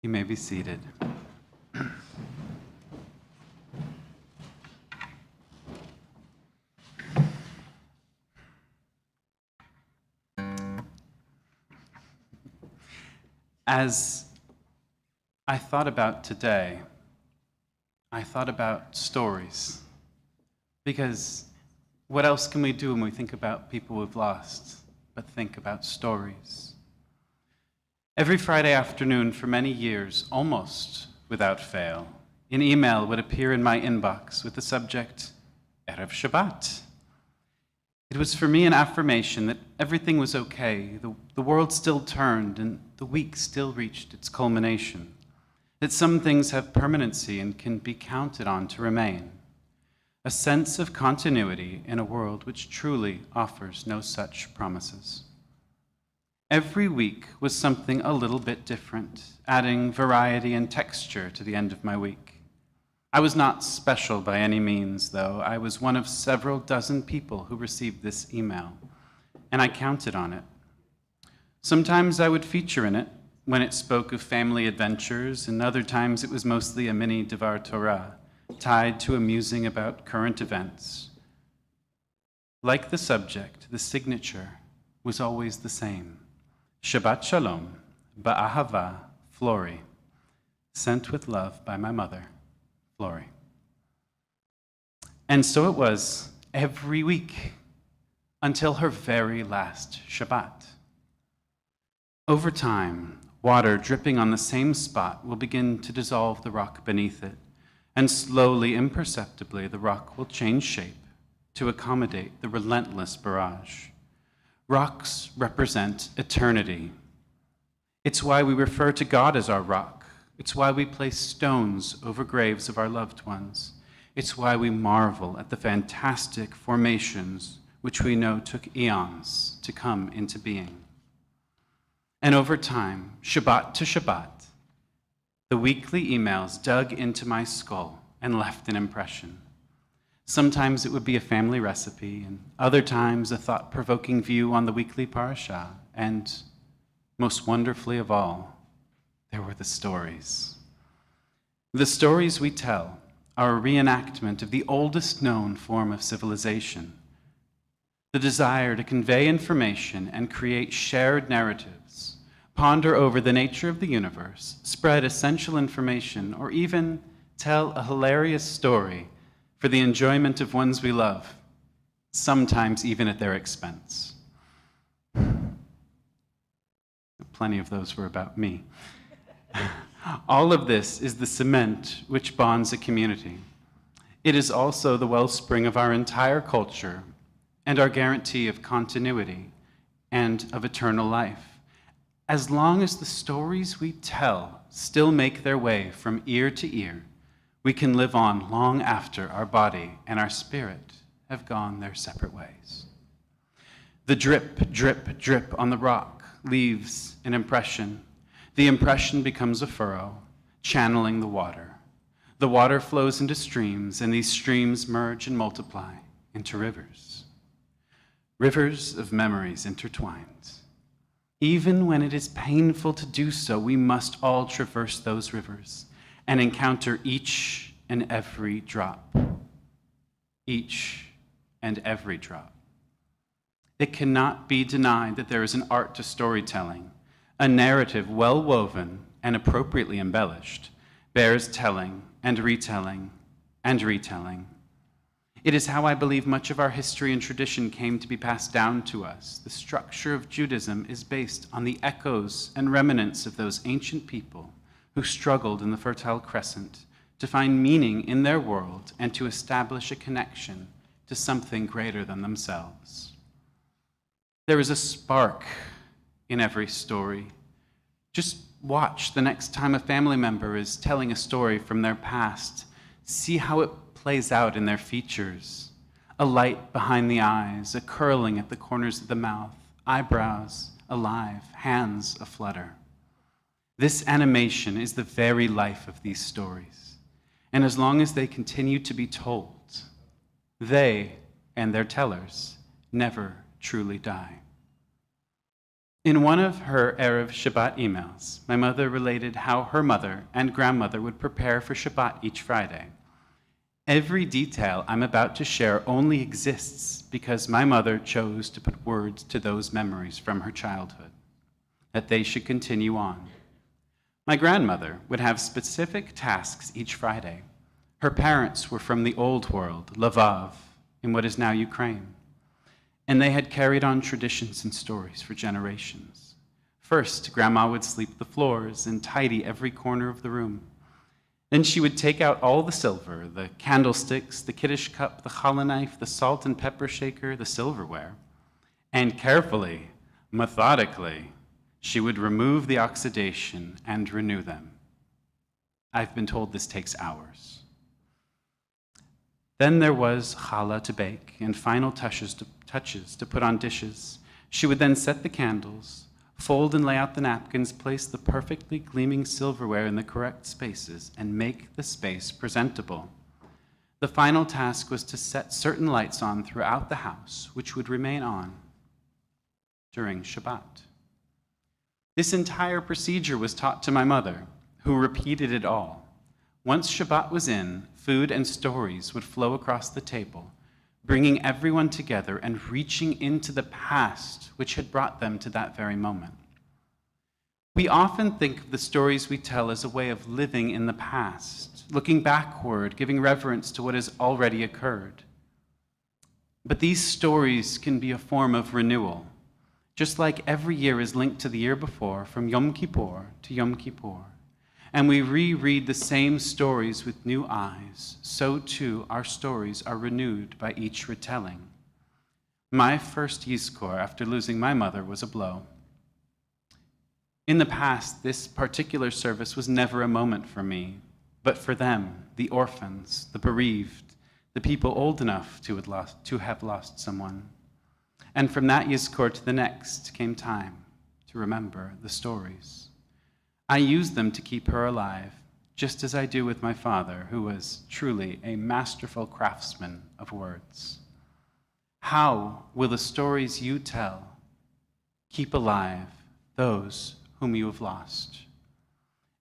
You may be seated. As I thought about today, I thought about stories. Because what else can we do when we think about people we've lost but think about stories? Every Friday afternoon for many years, almost without fail, an email would appear in my inbox with the subject, Erev Shabbat. It was for me an affirmation that everything was okay, the world still turned, and the week still reached its culmination, that some things have permanency and can be counted on to remain. A sense of continuity in a world which truly offers no such promises. Every week was something a little bit different, adding variety and texture to the end of my week. I was not special by any means, though. I was one of several dozen people who received this email, and I counted on it. Sometimes I would feature in it when it spoke of family adventures, and other times it was mostly a mini Devar Torah, tied to a musing about current events. Like the subject, the signature was always the same. Shabbat Shalom, Ba'ahava, Flori. Sent with love by my mother, Flori. And so it was every week until her very last Shabbat. Over time, water dripping on the same spot will begin to dissolve the rock beneath it, and slowly, imperceptibly, the rock will change shape to accommodate the relentless barrage. Rocks represent eternity. It's why we refer to God as our rock. It's why we place stones over graves of our loved ones. It's why we marvel at the fantastic formations which we know took eons to come into being. And over time, Shabbat to Shabbat, the weekly emails dug into my skull and left an impression. Sometimes it would be a family recipe, and other times a thought-provoking view on the weekly parasha, and most wonderfully of all, there were the stories. The stories we tell are a reenactment of the oldest known form of civilization, the desire to convey information and create shared narratives, ponder over the nature of the universe, spread essential information, or even tell a hilarious story for the enjoyment of ones we love, sometimes even at their expense. Plenty of those were about me. All of this is the cement which bonds a community. It is also the wellspring of our entire culture and our guarantee of continuity and of eternal life. As long as the stories we tell still make their way from ear to ear, we can live on long after our body and our spirit have gone their separate ways. The drip, drip, drip on the rock leaves an impression. The impression becomes a furrow, channeling the water. The water flows into streams, and these streams merge and multiply into rivers. Rivers of memories intertwined. Even when it is painful to do so, we must all traverse those rivers and encounter each and every drop. Each and every drop. It cannot be denied that there is an art to storytelling. A narrative well woven and appropriately embellished bears telling and retelling and retelling. It is how I believe much of our history and tradition came to be passed down to us. The structure of Judaism is based on the echoes and remnants of those ancient people who struggled in the Fertile Crescent to find meaning in their world and to establish a connection to something greater than themselves. There is a spark in every story. Just watch the next time a family member is telling a story from their past. See how it plays out in their features. A light behind the eyes, a curling at the corners of the mouth, eyebrows alive, hands aflutter. This animation is the very life of these stories. And as long as they continue to be told, they and their tellers never truly die. In one of her Erev Shabbat emails, my mother related how her mother and grandmother would prepare for Shabbat each Friday. Every detail I'm about to share only exists because my mother chose to put words to those memories from her childhood, that they should continue on. My grandmother would have specific tasks each Friday. Her parents were from the old world, Lviv, in what is now Ukraine, and they had carried on traditions and stories for generations. First, Grandma would sweep the floors and tidy every corner of the room. Then she would take out all the silver, the candlesticks, the Kiddush cup, the challah knife, the salt and pepper shaker, the silverware, and carefully, methodically, she would remove the oxidation and renew them. I've been told this takes hours. Then there was challah to bake and final touches to put on dishes. She would then set the candles, fold and lay out the napkins, place the perfectly gleaming silverware in the correct spaces, and make the space presentable. The final task was to set certain lights on throughout the house, which would remain on during Shabbat. This entire procedure was taught to my mother, who repeated it all. Once Shabbat was in, food and stories would flow across the table, bringing everyone together and reaching into the past which had brought them to that very moment. We often think of the stories we tell as a way of living in the past, looking backward, giving reverence to what has already occurred. But these stories can be a form of renewal, just like every year is linked to the year before, from Yom Kippur to Yom Kippur. And we reread the same stories with new eyes, so too our stories are renewed by each retelling. My first Yizkor after losing my mother was a blow. In the past, this particular service was never a moment for me, but for them, the orphans, the bereaved, the people old enough to have lost someone. And from that Yizkor to the next came time to remember the stories. I use them to keep her alive, just as I do with my father, who was truly a masterful craftsman of words. How will the stories you tell keep alive those whom you have lost?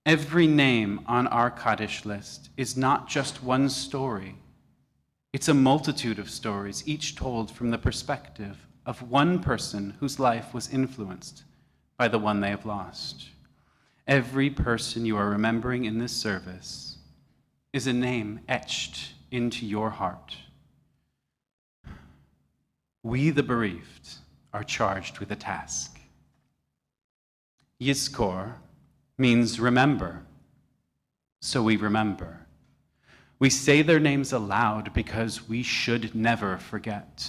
Every name on our Kaddish list is not just one story. It's a multitude of stories, each told from the perspective of one person whose life was influenced by the one they have lost. Every person you are remembering in this service is a name etched into your heart. We, the bereaved, are charged with a task. Yizkor means remember, so we remember. We say their names aloud because we should never forget.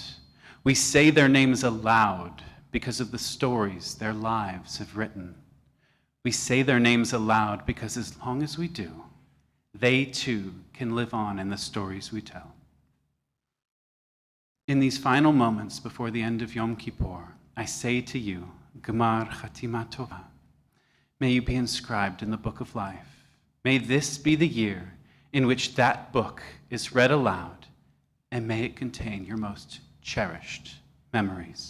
We say their names aloud because of the stories their lives have written. We say their names aloud because as long as we do, they too can live on in the stories we tell. In these final moments before the end of Yom Kippur, I say to you, Gemar Chatima Tova. May you be inscribed in the book of life. May this be the year in which that book is read aloud, and may it contain your most cherished memories.